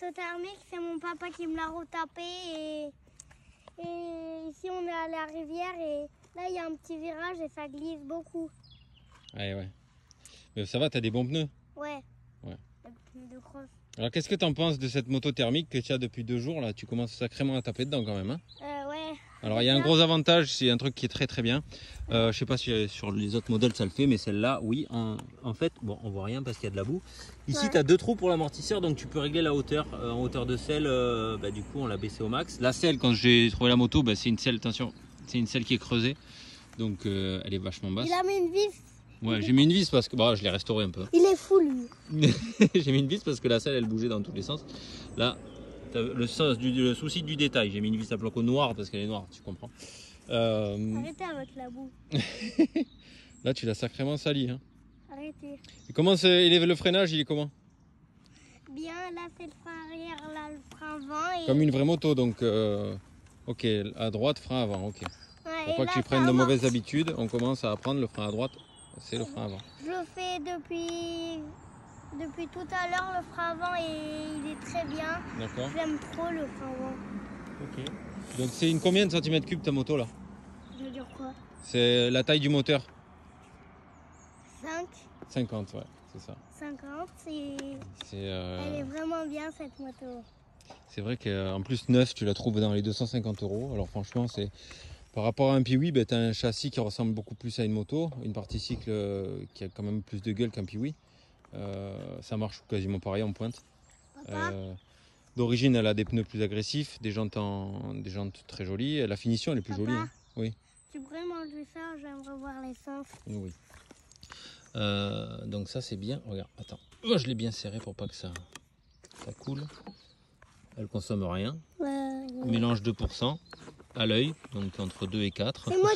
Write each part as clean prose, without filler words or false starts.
moto thermique, c'est mon papa qui me l'a retapé. Et ici, on est à la rivière et là, il y a un petit virage et ça glisse beaucoup. Ouais. Mais ça va, t'as des bons pneus? Ouais. Ouais. Les pneus de cross. Alors qu'est-ce que tu en penses de cette moto thermique que tu as depuis 2 jours là? Tu commences sacrément à taper dedans quand même, hein? Ouais. Alors il y a un gros avantage, c'est un truc qui est très bien. Je sais pas si sur les autres modèles ça le fait, mais celle-là, oui. En fait, bon, on voit rien parce qu'il y a de la boue. Ici, tu as 2 trous pour l'amortisseur, donc tu peux régler la hauteur. En hauteur de selle, du coup, on l'a baissé au max. La selle, quand j'ai trouvé la moto, c'est une selle, attention, c'est une selle qui est creusée, donc elle est vachement basse. Il a mis une vis. Ouais, j'ai mis une vis parce que je l'ai restauré un peu. Il est fou lui. J'ai mis une vis parce que la selle elle bougeait dans tous les sens. Là, t'as le souci du détail. J'ai mis une vis à placo noire parce qu'elle est noire, tu comprends. Arrêtez avec la boue. Là, tu l'as sacrément sali. Hein. Arrêtez. Et comment le freinage, il est comment? Bien, là c'est le frein arrière, là le frein avant. Et... Comme une vraie moto, donc ok, à droite, frein avant, ok. Ouais, Pour pas que tu prennes de mauvaises habitudes, on commence à apprendre le frein à droite, c'est le frein avant. Je le fais depuis tout à l'heure, le frein avant et il est très bien. D'accord. J'aime trop le frein avant. Ok. Donc c'est une combien de centimètres cubes ta moto là? Ça veut dire quoi? C'est la taille du moteur? 5. 50, ouais, c'est ça. 50, elle est vraiment bien cette moto. C'est vrai qu'en plus neuf, tu la trouves dans les 250 €. Alors franchement, c'est par rapport à un Piwi, tu as un châssis qui ressemble beaucoup plus à une moto, une partie cycle qui a quand même plus de gueule qu'un Piwi. Ça marche quasiment pareil en pointe. D'origine, elle a des pneus plus agressifs, des jantes très jolies. La finition, elle est plus jolie. Hein. Oui. Tu pourrais manger ça, j'aimerais voir l'essence. Oui. Donc ça c'est bien. Regarde, attends. Je l'ai bien serré pour pas que ça coule. Elle consomme rien. Mélange 2% à l'œil, donc entre 2 et 4. C'est moi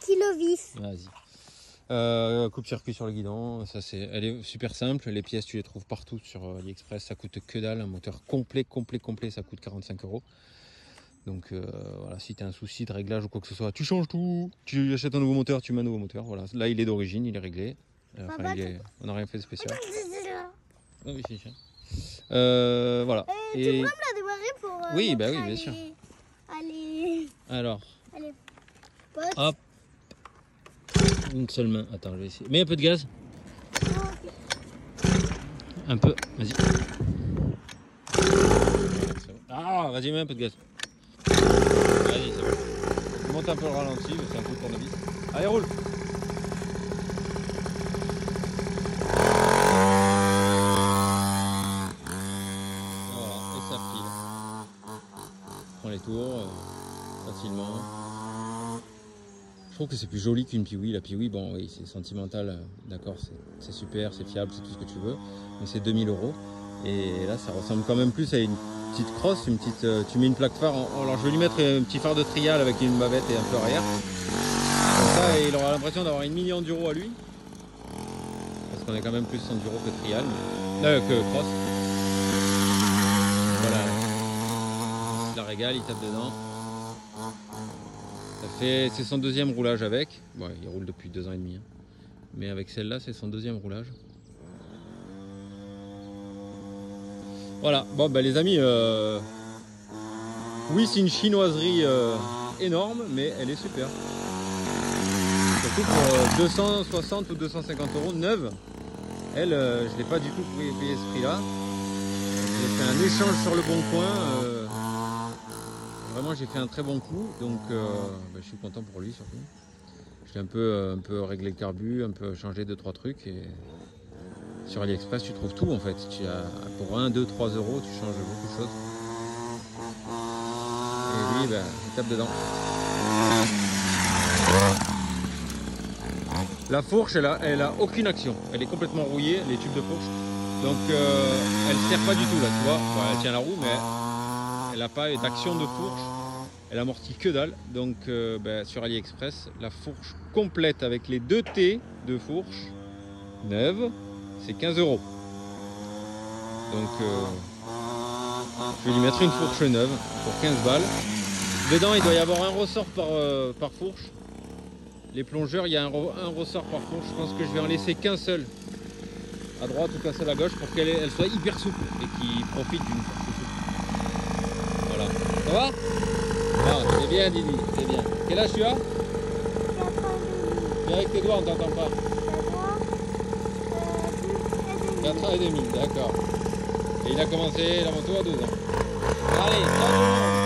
qui le visse. Vas-y. Coupe-circuit sur le guidon. Elle est super simple. Les pièces, tu les trouves partout sur AliExpress. Ça coûte que dalle. Un moteur complet, ça coûte 45 €. Donc voilà, si tu as un souci de réglage ou quoi que ce soit, tu changes tout. Tu achètes un nouveau moteur, tu mets un nouveau moteur. Voilà. Là, il est d'origine, il est réglé. On n'a rien fait de spécial. Oh, oui, c'est voilà. Tu pourrais me la démarrer pour... oui, oui, bien sûr. Allez. Alors. Allez. Hop. Une seule main. Attends, je vais essayer. Mets un peu de gaz. Un peu. Vas-y. Ah, vas-y, mets un peu de gaz. Vas-y, c'est bon. Monte un peu le ralenti, c'est un coup de tournevis. Allez, roule. Les tours facilement. Je trouve que c'est plus joli qu'une Piwi. La Piwi, bon oui, c'est sentimental, d'accord, c'est super, c'est fiable, c'est tout ce que tu veux, mais c'est 2000 €. Et là, ça ressemble quand même plus à une petite crosse, tu mets une plaque phare. Alors je vais lui mettre un petit phare de trial avec une bavette et un peu arrière. Comme ça, il aura l'impression d'avoir une mini enduro à lui, parce qu'on est quand même plus enduro que trial, que cross. La régale, il tape dedans. C'est son deuxième roulage avec. Bon, il roule depuis 2 ans et demi. Hein. Mais avec celle-là, c'est son deuxième roulage. Voilà. Bon, les amis, oui, c'est une chinoiserie énorme, mais elle est super. Surtout pour 260 ou 250 € neuve. Elle, je ne l'ai pas du tout payé ce prix-là. J'ai fait un échange sur le bon coin. Vraiment, j'ai fait un très bon coup, donc je suis content pour lui surtout. J'ai un peu réglé le carbu, un peu changé 2-3 trucs. Et sur AliExpress, tu trouves tout en fait. Pour 1, 2, 3 €, tu changes beaucoup de choses. Et lui, il tape dedans. La fourche, elle a aucune action. Elle est complètement rouillée, les tubes de fourche. Donc, elle ne sert pas du tout là, tu vois. Bon, elle tient la roue, mais elle n'a pas d'action de fourche, elle amortit que dalle. Donc sur AliExpress, la fourche complète avec les 2 T de fourche neuve, c'est 15 €. Donc je vais lui mettre une fourche neuve pour 15 balles. Dedans, il doit y avoir un ressort par fourche. Les plongeurs, il y a un ressort par fourche. Je pense que je vais en laisser qu'un seul à droite ou qu'un seul à gauche pour qu'elle soit hyper souple et qu'il profite d'une force souple. Ça va? Non, c'est bien Didi, c'est bien. Quel âge tu as? 4 ans et demi. Et avec tes doigts, on t'entend pas. 4 ans et demi, d'accord. Et il a commencé la moto à 2 ans. Allez, ciao tout le monde.